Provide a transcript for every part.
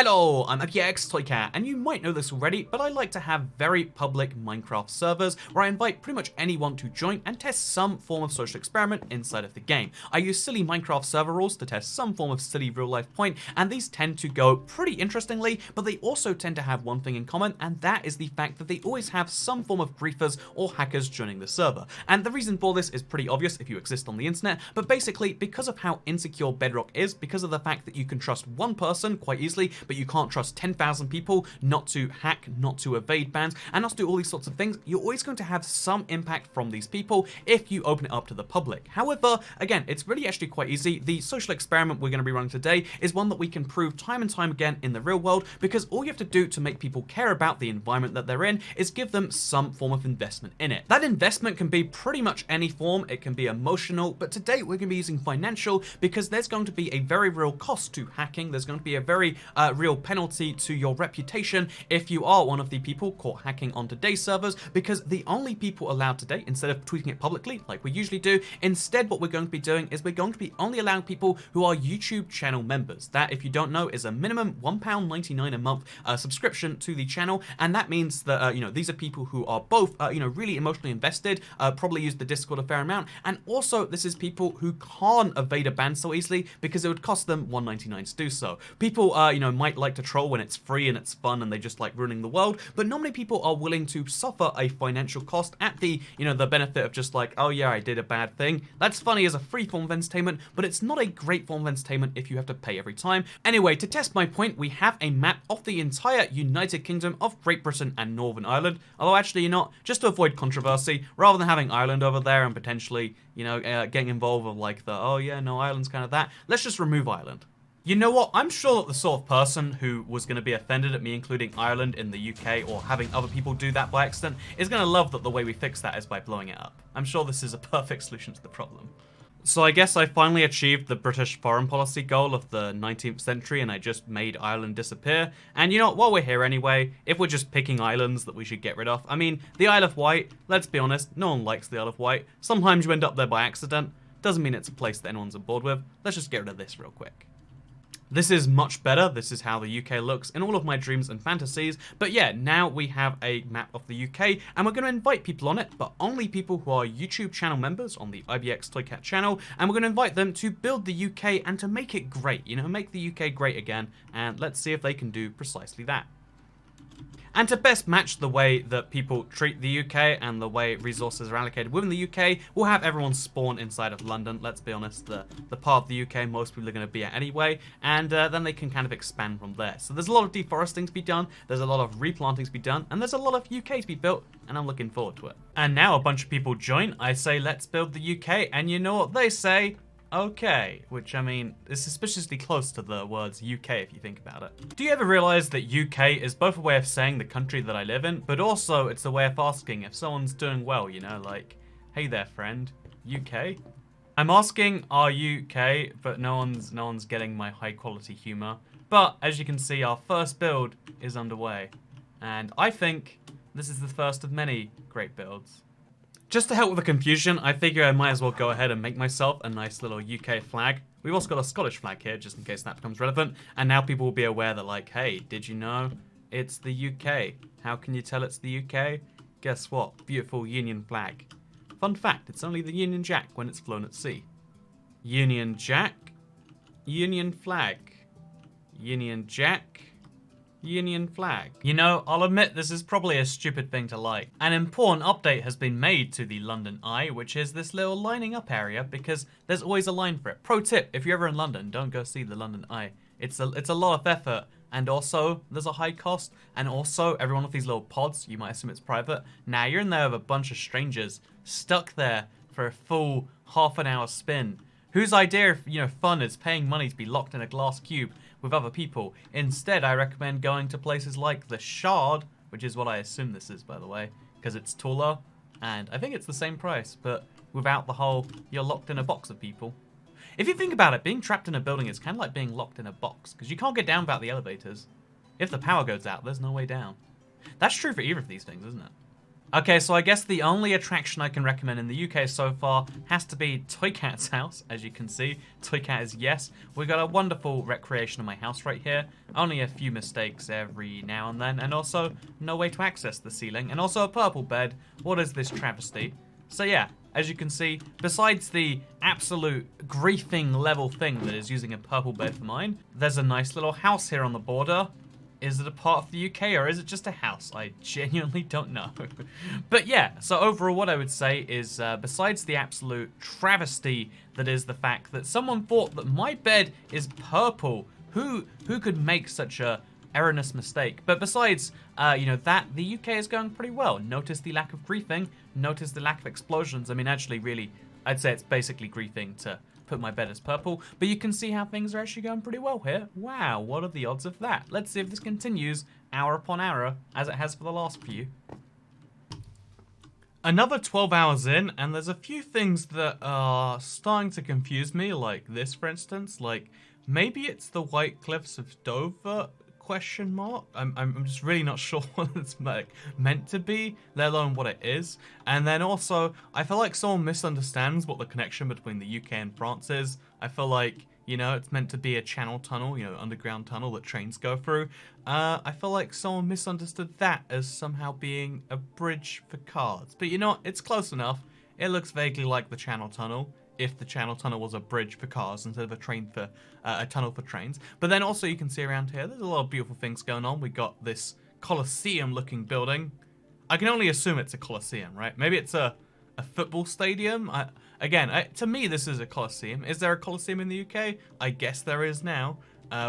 Hello, I'm Toycat, and you might know this already, but I like to have very public Minecraft servers where I invite pretty much anyone to join and test some form of social experiment inside of the game. I use silly Minecraft server rules to test some form of silly real-life point, and these tend to go pretty interestingly, but they also tend to have one thing in common, and that is the fact that they always have some form of griefers or hackers joining the server. And the reason for this is pretty obvious if you exist on the internet, but basically because of how insecure Bedrock is, because of the fact that you can trust one person quite easily, but you can't trust 10,000 people not to hack, not to evade bans, and not to do all these sorts of things, you're always going to have some impact from these people if you open it up to the public. However, again, it's really actually quite easy. The social experiment we're going to be running today is one that we can prove time and time again in the real world, because all you have to do to make people care about the environment that they're in is give them some form of investment in it. That investment can be pretty much any form. It can be emotional, but today we're going to be using financial, because there's going to be a very real cost to hacking. There's going to be a very real penalty to your reputation if you are one of the people caught hacking on today's servers, because the only people allowed today, instead of tweeting it publicly like we usually do, instead what we're going to be doing is we're going to be only allowing people who are YouTube channel members. That, if you don't know, is a minimum £1.99 a month subscription to the channel, and that means that these are people who are both really emotionally invested, probably use the Discord a fair amount, and also this is people who can't evade a ban so easily because it would cost them £1.99 to do so. People might like to troll when it's free and it's fun and they just like ruining the world, but not many people are willing to suffer a financial cost at the the benefit of just like, oh yeah, I did a bad thing. That's funny as a free form of entertainment, but it's not a great form of entertainment if you have to pay every time. Anyway, to test my point, we have a map of the entire United Kingdom of Great Britain and Northern Ireland, although actually just to avoid controversy, rather than having Ireland over there and potentially getting involved with like the, oh yeah, no, Ireland's kind of that, let's just remove Ireland. You know what, I'm sure that the sort of person who was going to be offended at me including Ireland in the UK or having other people do that by accident is going to love that the way we fix that is by blowing it up. I'm sure this is a perfect solution to the problem. So I guess I finally achieved the British foreign policy goal of the 19th century and I just made Ireland disappear. And you know what, while we're here anyway, if we're just picking islands that we should get rid of, I mean, the Isle of Wight, let's be honest, no one likes the Isle of Wight. Sometimes you end up there by accident. Doesn't mean it's a place that anyone's on board with. Let's just get rid of this real quick. This is much better. This is how the UK looks in all of my dreams and fantasies. But yeah, now we have a map of the UK and we're going to invite people on it, but only people who are YouTube channel members on the IBX Toycat channel. And we're going to invite them to build the UK and to make it great, make the UK great again. And let's see if they can do precisely that. And to best match the way that people treat the UK and the way resources are allocated within the UK, we'll have everyone spawn inside of London. Let's be honest, the part of the UK most people are going to be at anyway, and then they can kind of expand from there. So there's a lot of deforesting to be done, there's a lot of replanting to be done, and there's a lot of UK to be built, and I'm looking forward to it. And now a bunch of people join. I say let's build the UK, and you know what they say? Okay, which I mean is suspiciously close to the words UK if you think about it. Do you ever realize that UK is both a way of saying the country that I live in, but also it's a way of asking if someone's doing well, like, hey there friend, UK? I'm asking are you UK, but no one's getting my high quality humor. But as you can see, our first build is underway, and I think this is the first of many great builds. Just to help with the confusion, I figure I might as well go ahead and make myself a nice little UK flag. We've also got a Scottish flag here, just in case that becomes relevant. And now people will be aware that like, hey, did you know it's the UK? How can you tell it's the UK? Guess what? Beautiful Union flag. Fun fact, it's only the Union Jack when it's flown at sea. Union Jack, Union flag, Union Jack, Union flag. I'll admit this is probably a stupid thing to like. An important update has been made to the London Eye, which is this little lining up area, because there's always a line for it. Pro tip, if you're ever in London, don't go see the London Eye. It's a lot of effort, and also there's a high cost, and also every one of these little pods, you might assume it's private. Now you're in there with a bunch of strangers, stuck there for a full half an hour spin. Whose idea of, fun is paying money to be locked in a glass cube with other people? Instead, I recommend going to places like the Shard, which is what I assume this is, by the way, because it's taller, and I think it's the same price, but without the whole, you're locked in a box of people. If you think about it, being trapped in a building is kind of like being locked in a box, because you can't get down without the elevators. If the power goes out, there's no way down. That's true for either of these things, isn't it? Okay, so I guess the only attraction I can recommend in the UK so far has to be Toy Cat's house. As you can see, Toy Cat is yes. We've got a wonderful recreation of my house right here. Only a few mistakes every now and then, and also no way to access the ceiling, and also a purple bed. What is this travesty? So yeah, as you can see, besides the absolute griefing level thing that is using a purple bed for mine, there's a nice little house here on the border. Is it a part of the UK or is it just a house? I genuinely don't know. But yeah, so overall what I would say is besides the absolute travesty that is the fact that someone thought that my bed is purple. Who could make such a erroneous mistake? But besides, you know, that, the UK is going pretty well. Notice the lack of griefing. Notice the lack of explosions. I mean, actually, really, I'd say it's basically griefing to put my bed as purple, but you can see how things are actually going pretty well here. Wow, what are the odds of that? Let's see if this continues hour upon hour, as it has for the last few. Another 12 hours in, and there's a few things that are starting to confuse me, like this, for instance. Like, maybe it's the White Cliffs of Dover, question mark? I'm just really not sure what it's like meant to be, let alone what it is. And then also, I feel like someone misunderstands what the connection between the UK and France is. I feel like, you know, it's meant to be a channel tunnel, you know, underground tunnel that trains go through. I feel like someone misunderstood that as somehow being a bridge for cars. But you know what? It's close enough. It looks vaguely like the channel tunnel, if the channel tunnel was a bridge for cars instead of a tunnel for trains. But then also you can see around here, there's a lot of beautiful things going on. We got this Colosseum looking building. I can only assume it's a Colosseum, right? Maybe it's a football stadium. To me, this is a Colosseum. Is there a Colosseum in the UK? I guess there is now.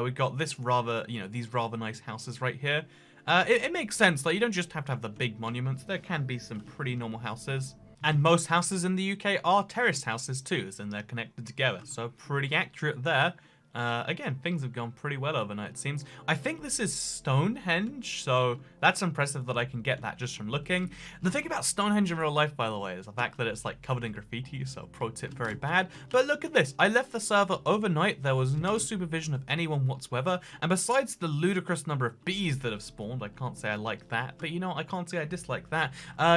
We've got this rather, you know, these rather nice houses right here. It makes sense. Like, you don't just have to have the big monuments. There can be some pretty normal houses. And most houses in the UK are terraced houses too, as in they're connected together. So pretty accurate there. Again, things have gone pretty well overnight, it seems. I think this is Stonehenge, so that's impressive that I can get that just from looking. The thing about Stonehenge in real life, by the way, is the fact that it's like covered in graffiti, so pro tip, very bad. But look at this. I left the server overnight. There was no supervision of anyone whatsoever. And besides the ludicrous number of bees that have spawned, I can't say I like that, but you know, I can't say I dislike that.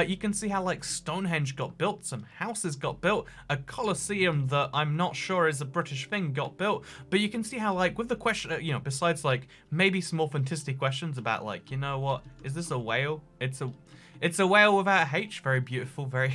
You can see how like Stonehenge got built, some houses got built, a Colosseum that I'm not sure is a British thing got built, but you can see how, like, with the question, you know, besides, like, maybe some authenticity questions about, like, you know what, is this a whale? It's a whale without a H. Very beautiful, very...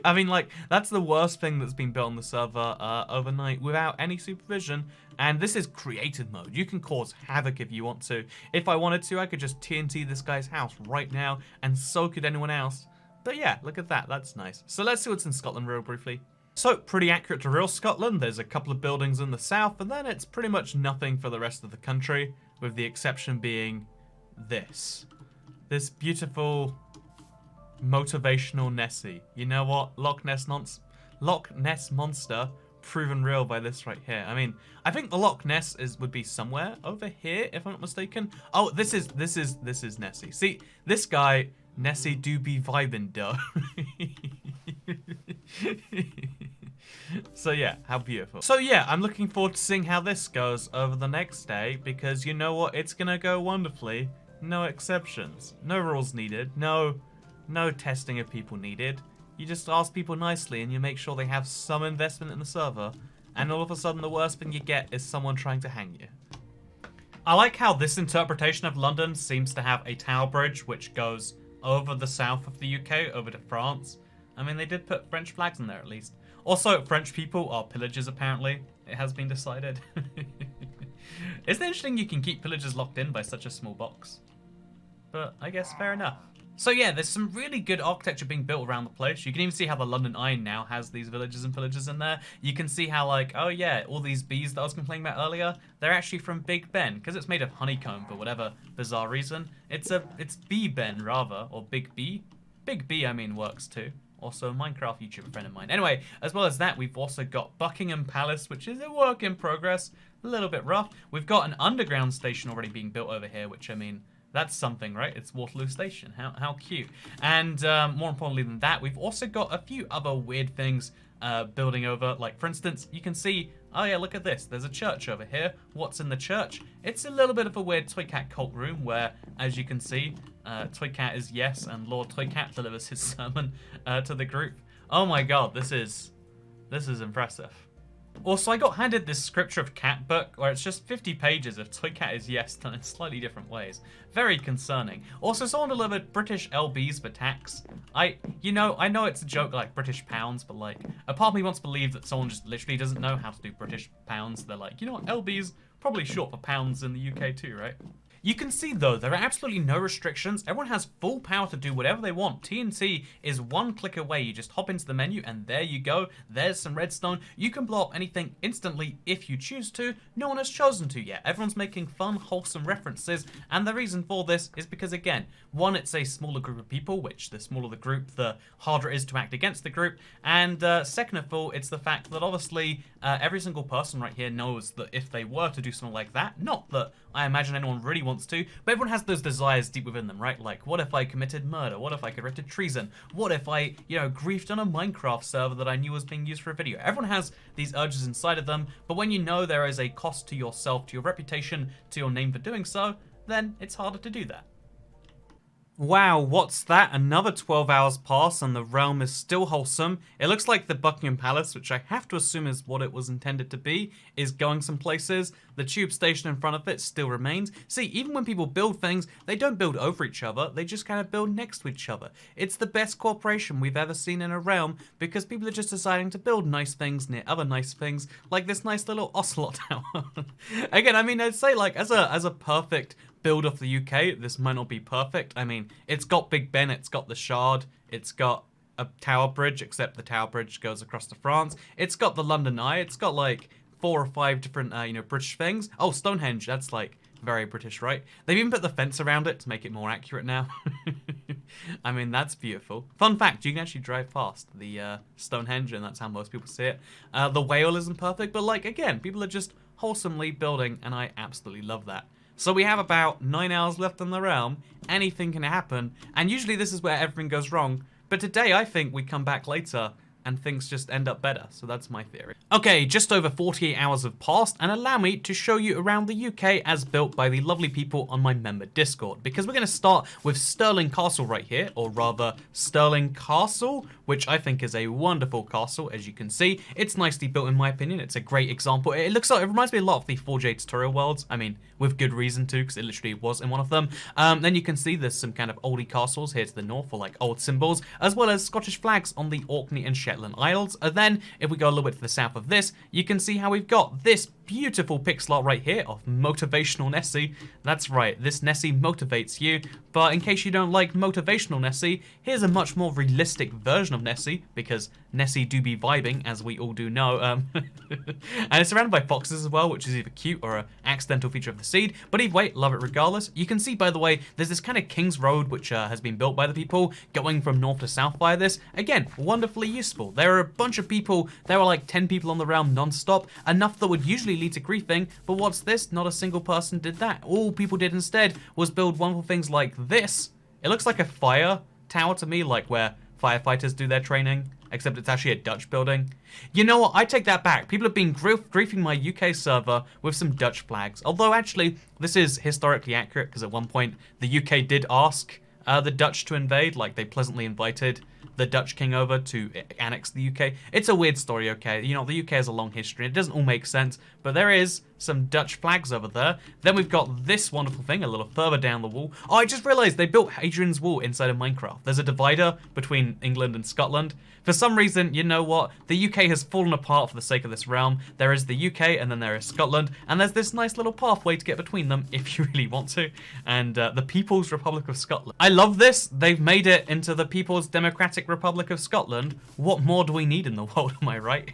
I mean, like, that's the worst thing that's been built on the server overnight without any supervision. And this is creative mode. You can cause havoc if you want to. If I wanted to, I could just TNT this guy's house right now, and so could anyone else. But yeah, look at that. That's nice. So let's see what's in Scotland real briefly. So, pretty accurate to real Scotland. There's a couple of buildings in the south, and then it's pretty much nothing for the rest of the country, with the exception being this. This beautiful, motivational Nessie. You know what? Loch Ness Monster, proven real by this right here. I mean, I think the Loch Ness would be somewhere over here, if I'm not mistaken. Oh, this is Nessie. See, this guy, Nessie do be vibing, duh. So yeah, how beautiful. So yeah, I'm looking forward to seeing how this goes over the next day, because you know what, it's gonna go wonderfully. No exceptions, no rules needed, no testing of people needed. You just ask people nicely and you make sure they have some investment in the server, and all of a sudden the worst thing you get is someone trying to hang you. I like how this interpretation of London seems to have a tower bridge which goes over the south of the UK, over to France. I mean, they did put French flags in there at least. Also, French people are pillagers, apparently. It has been decided. Isn't it interesting you can keep pillagers locked in by such a small box? But I guess fair enough. So yeah, there's some really good architecture being built around the place. You can even see how the London Eye now has these villages and pillagers in there. You can see how, like, oh yeah, all these bees that I was complaining about earlier, they're actually from Big Ben, because it's made of honeycomb for whatever bizarre reason. It's Bee Ben, rather, or Big B. Big B, I mean, works too. Also a Minecraft YouTuber friend of mine. Anyway, as well as that, we've also got Buckingham Palace, which is a work in progress. A little bit rough. We've got an underground station already being built over here, which, I mean, that's something, right? It's Waterloo Station. How cute. And more importantly than that, we've also got a few other weird things building over. Like, for instance, you can see Oh yeah, look at this. There's a church over here. What's in the church? It's a little bit of a weird Toy Cat cult room where, as you can see, Toy Cat is yes, and Lord Toy Cat delivers his sermon to the group. Oh my god, this is impressive. Also, I got handed this Scripture of Cat book, where it's just 50 pages of Toy Cat is yes done in slightly different ways. Very concerning. Also, someone delivered British LBs for tax. I know it's a joke like British pounds, but like, a part of me wants to believe that someone just literally doesn't know how to do British pounds. They're like, you know what, LBs probably short for pounds in the UK too, right? You can see though, there are absolutely no restrictions. Everyone has full power to do whatever they want. TNT is one click away. You just hop into the menu and there you go. There's some redstone. You can blow up anything instantly if you choose to. No one has chosen to yet. Everyone's making fun, wholesome references. And the reason for this is because, again, one, it's a smaller group of people, which the smaller the group, the harder it is to act against the group. And second of all, it's the fact that obviously every single person right here knows that if they were to do something like that, not that I imagine anyone really wants to, but everyone has those desires deep within them, right? Like, what if I committed murder? What if I committed treason? What if I, griefed on a Minecraft server that I knew was being used for a video? Everyone has these urges inside of them, but when you know there is a cost to yourself, to your reputation, to your name for doing so, then it's harder to do that. Wow, what's that? Another 12 hours pass and the realm is still wholesome. It looks like the Buckingham Palace, which I have to assume is what it was intended to be, is going some places. The tube station in front of it still remains. See, even when people build things, they don't build over each other, they just kind of build next to each other. It's the best cooperation we've ever seen in a realm because people are just deciding to build nice things near other nice things, like this nice little ocelot tower. Again, I mean, I'd say like as a perfect build of the UK, this might not be perfect. I mean, it's got Big Ben, it's got the Shard, it's got a tower bridge, except the tower bridge goes across to France. It's got the London Eye, it's got like 4 or 5 different, British things. Oh, Stonehenge, that's like very British, right? They've even put the fence around it to make it more accurate now. I mean, that's beautiful. Fun fact, you can actually drive past the Stonehenge, and that's how most people see it. The whale isn't perfect, but like, again, people are just wholesomely building, and I absolutely love that. So we have about 9 hours left on the realm. Anything can happen, and usually this is where everything goes wrong. But today, I think we come back later and things just end up better. So that's my theory. Okay, just over 48 hours have passed, and allow me to show you around the UK as built by the lovely people on my member Discord, because we're going to start with Stirling Castle right here, or rather Stirling Castle, which I think is a wonderful castle. As you can see, it's nicely built in my opinion. It's a great example. It reminds me a lot of the 4J tutorial worlds. I mean, with good reason too, because it literally was in one of them. Then you can see there's some kind of oldie castles here to the north, or like old symbols, as well as Scottish flags on the Orkney and Shetland Isles. And then, if we go a little bit to the south of this, you can see how we've got this beautiful pixel art right here of motivational Nessie. That's right, this Nessie motivates you. But in case you don't like motivational Nessie, here's a much more realistic version of Nessie, because Nessie do be vibing, as we all do know. And it's surrounded by foxes as well, which is either cute or an accidental feature of the seed. But either way, love it regardless. You can see, by the way, there's this kind of King's Road, which has been built by the people, going from north to south via this. Again, wonderfully useful. There are a bunch of people, there are like 10 people on the realm non-stop, enough that would usually lead to griefing, but what's this? Not a single person did that. All people did instead was build wonderful things like this. It looks like a fire tower to me, like where firefighters do their training, except it's actually a Dutch building. You know what? I take that back. People have been griefing my UK server with some Dutch flags. Although actually, this is historically accurate, because at one point the UK did ask the Dutch to invade, like they pleasantly invited the Dutch king over to annex the UK. It's a weird story, okay? You know, the UK has a long history. It doesn't all make sense, but there is some Dutch flags over there. Then we've got this wonderful thing a little further down the wall. Oh, I just realized they built Hadrian's Wall inside of Minecraft. There's a divider between England and Scotland. For some reason, you know what? The UK has fallen apart for the sake of this realm. There is the UK, and then there is Scotland, and there's this nice little pathway to get between them if you really want to. And the People's Republic of Scotland. I love this. They've made it into the People's Democratic Republic of Scotland. What more do we need in the world, am I right?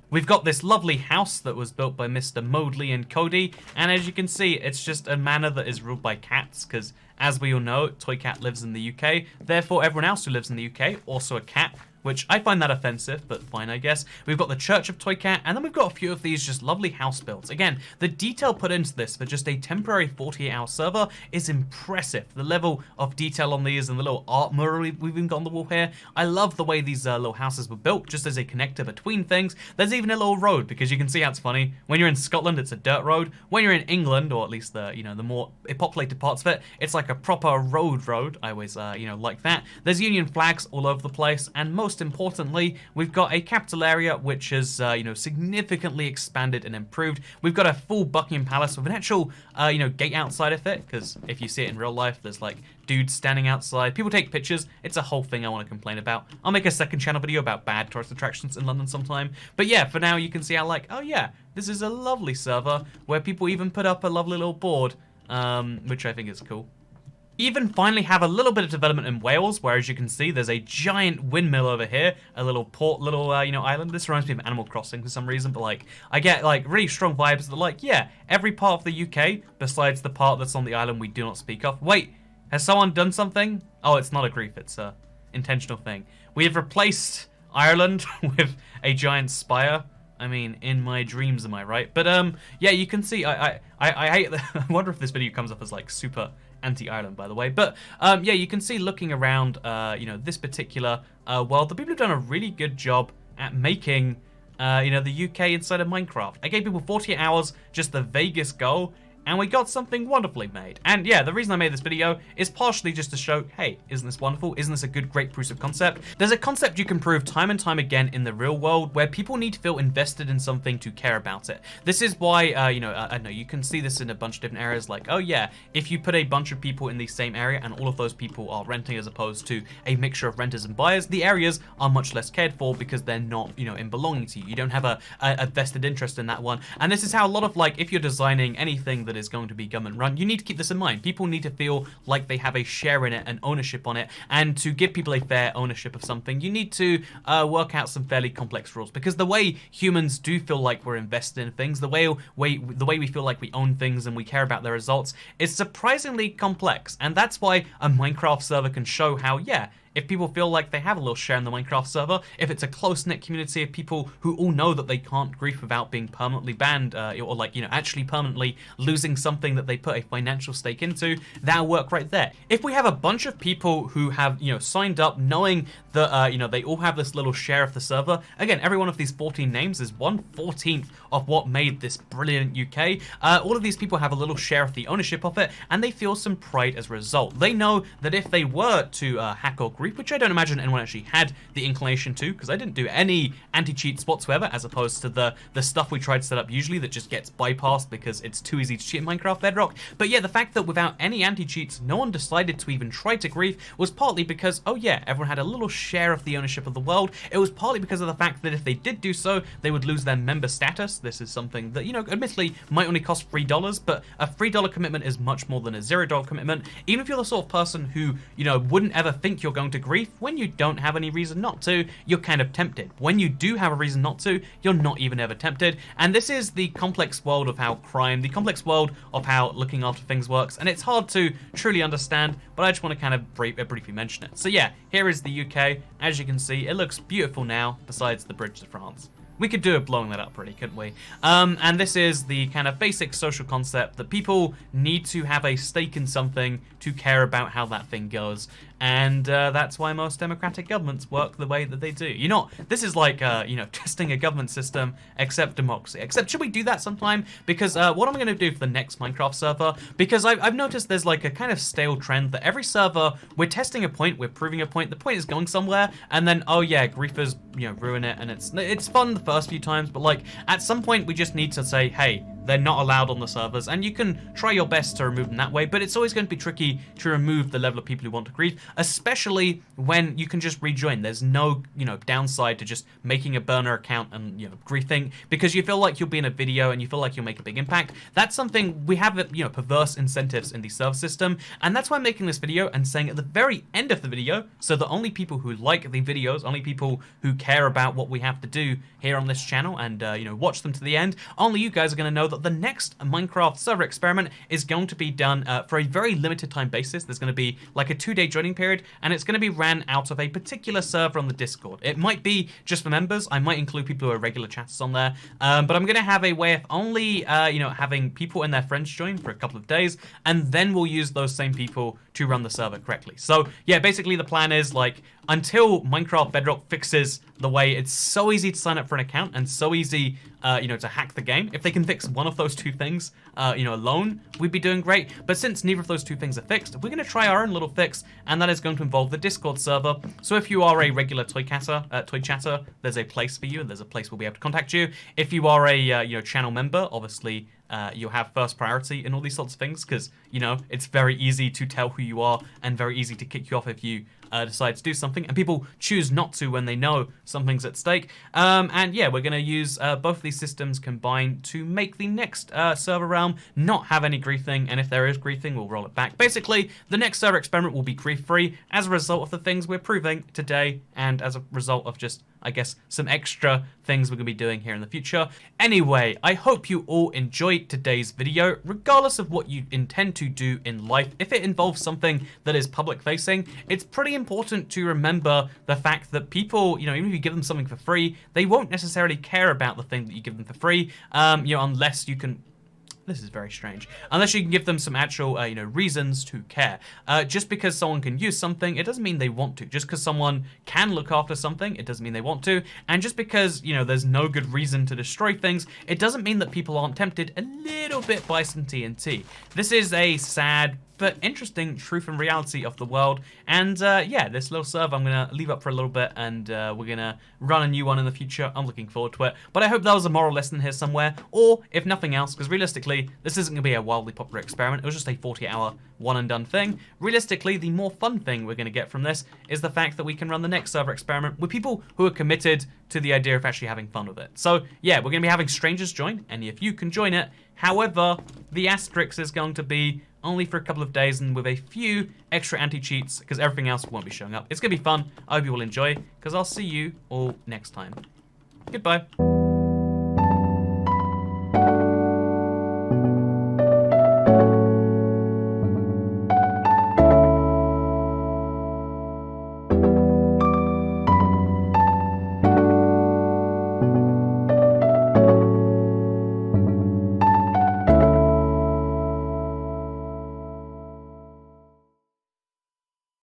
We've got this lovely house that was built by Mr. Modley and Cody, and as you can see, it's just a manor that is ruled by cats, because as we all know, Toy Cat lives in the UK, therefore everyone else who lives in the UK, also a cat, which I find that offensive, but fine, I guess. We've got the Church of Toy Cat, and then we've got a few of these just lovely house builds. Again, the detail put into this for just a temporary 48-hour server is impressive. The level of detail on these and the little art mural we've even got on the wall here. I love the way these little houses were built, just as a connector between things. There's even a little road, because you can see how it's funny. When you're in Scotland, it's a dirt road. When you're in England, or at least the, the more populated parts of it, it's like a proper road. I always, like that. There's Union flags all over the place, and most importantly, we've got a capital area which has, significantly expanded and improved. We've got a full Buckingham Palace with an actual, gate outside of it, because if you see it in real life, there's like dudes standing outside. People take pictures. It's a whole thing I want to complain about. I'll make a second channel video about bad tourist attractions in London sometime. But yeah, for now you can see how like, oh yeah, this is a lovely server where people even put up a lovely little board, which I think is cool. Even finally have a little bit of development in Wales, where as you can see, there's a giant windmill over here, a little port, island. This reminds me of Animal Crossing for some reason, but like, I get like really strong vibes that like, yeah, every part of the UK, besides the part that's on the island we do not speak of. Wait, has someone done something? Oh, it's not a grief, it's a intentional thing. We have replaced Ireland with a giant spire. I mean, in my dreams, am I right? But yeah, you can see, I hate I wonder if this video comes up as like super anti-Ireland, by the way. But yeah, you can see looking around, this particular world, the people have done a really good job at making, the UK inside of Minecraft. I gave people 48 hours, just the vaguest goal, and we got something wonderfully made. And yeah, the reason I made this video is partially just to show, hey, isn't this wonderful? Isn't this a great proof of concept? There's a concept you can prove time and time again in the real world where people need to feel invested in something to care about it. This is why, I know you can see this in a bunch of different areas, like, oh yeah, if you put a bunch of people in the same area and all of those people are renting as opposed to a mixture of renters and buyers, the areas are much less cared for because they're not, in belonging to you. You don't have a vested interest in that one. And this is how a lot of, like, if you're designing anything that is going to be government run, you need to keep this in mind. People need to feel like they have a share in it and ownership on it, and to give people a fair ownership of something, you need to work out some fairly complex rules, because the way humans do feel like we're invested in things, the way we feel like we own things and we care about their results is surprisingly complex. And that's why a Minecraft server can show how, yeah, if people feel like they have a little share in the Minecraft server, if it's a close-knit community of people who all know that they can't grief without being permanently banned, or like, actually permanently losing something that they put a financial stake into, that'll work right there. If we have a bunch of people who have, signed up knowing that, they all have this little share of the server, again, every one of these 14 names is 1/14 of what made this brilliant UK. All of these people have a little share of the ownership of it, and they feel some pride as a result. They know that if they were to hack or grief, which I don't imagine anyone actually had the inclination to, because I didn't do any anti-cheats whatsoever, as opposed to the stuff we tried to set up usually that just gets bypassed because it's too easy to cheat in Minecraft Bedrock. But yeah, the fact that without any anti-cheats, no one decided to even try to grief was partly because, oh yeah, everyone had a little share of the ownership of the world. It was partly because of the fact that if they did do so, they would lose their member status. This is something that, admittedly might only cost $3, but a $3 commitment is much more than a $0 commitment. Even if you're the sort of person who, wouldn't ever think you're going to grief, when you don't have any reason not to, you're kind of tempted. When you do have a reason not to, you're not even ever tempted. And this is the complex world of how crime, the complex world of how looking after things works, and it's hard to truly understand, but I just want to kind of briefly mention it. So yeah, here is the UK. As you can see, it looks beautiful now, besides the bridge to France. We could do it blowing that up pretty, couldn't we? And this is the kind of basic social concept that people need to have a stake in something to care about how that thing goes. And that's why most democratic governments work the way that they do. This is like, testing a government system, except democracy. Except, should we do that sometime? Because what am I going to do for the next Minecraft server? Because I've noticed there's like a kind of stale trend that every server, we're testing a point, we're proving a point, the point is going somewhere, and then, oh yeah, griefers, ruin it, and it's fun the first few times, but like, at some point we just need to say, hey, they're not allowed on the servers, and you can try your best to remove them that way, but it's always going to be tricky to remove the level of people who want to grief, especially when you can just rejoin. There's no, downside to just making a burner account and, griefing, because you feel like you'll be in a video and you feel like you'll make a big impact. That's something we have, perverse incentives in the server system, and that's why I'm making this video and saying at the very end of the video, so that only people who like the videos, only people who care about what we have to do here on this channel and, watch them to the end, only you guys are going to know that the next Minecraft server experiment is going to be done for a very limited time basis. There's going to be like a 2-day joining period, and it's going to be ran out of a particular server on the Discord. It might be just for members. I might include people who are regular chatters on there, but I'm going to have a way of only, having people and their friends join for a couple of days, and then we'll use those same people to run the server correctly. So yeah, basically the plan is like until Minecraft Bedrock fixes the way it's so easy to sign up for an account and so easy, to hack the game. If they can fix one of those two things, alone, we'd be doing great. But since neither of those two things are fixed, we're going to try our own little fix, and that is going to involve the Discord server. So if you are a regular toy chatter, there's a place for you, and there's a place we'll be able to contact you. If you are a channel member, obviously you'll have first priority in all these sorts of things, because it's very easy to tell who you are and very easy to kick you off if you decide to do something, and people choose not to when they know something's at stake. And yeah, we're going to use both of these systems combined to make the next server realm not have any griefing, and if there is griefing, we'll roll it back. Basically, the next server experiment will be grief-free as a result of the things we're proving today, and as a result of just, I guess, some extra things we're going to be doing here in the future. Anyway, I hope you all enjoyed today's video. Regardless of what you intend to do in life, if it involves something that is public facing, it's pretty important to remember the fact that people, even if you give them something for free, they won't necessarily care about the thing that you give them for free, unless you can... This is very strange. Unless you can give them some actual, reasons to care. Just because someone can use something, it doesn't mean they want to. Just because someone can look after something, it doesn't mean they want to. And just because, there's no good reason to destroy things, it doesn't mean that people aren't tempted a little bit by some TNT. This is a sad but interesting truth and reality of the world. And yeah, this little server I'm going to leave up for a little bit, and we're going to run a new one in the future. I'm looking forward to it. But I hope there was a moral lesson here somewhere, or if nothing else, because realistically, this isn't going to be a wildly popular experiment. It was just a 40-hour one and done thing. Realistically, the more fun thing we're going to get from this is the fact that we can run the next server experiment with people who are committed to the idea of actually having fun with it. So yeah, we're going to be having strangers join, and if you can join it. However, the asterisk is going to be only for a couple of days and with a few extra anti-cheats, because everything else won't be showing up. It's going to be fun. I hope you will enjoy, because I'll see you all next time. Goodbye.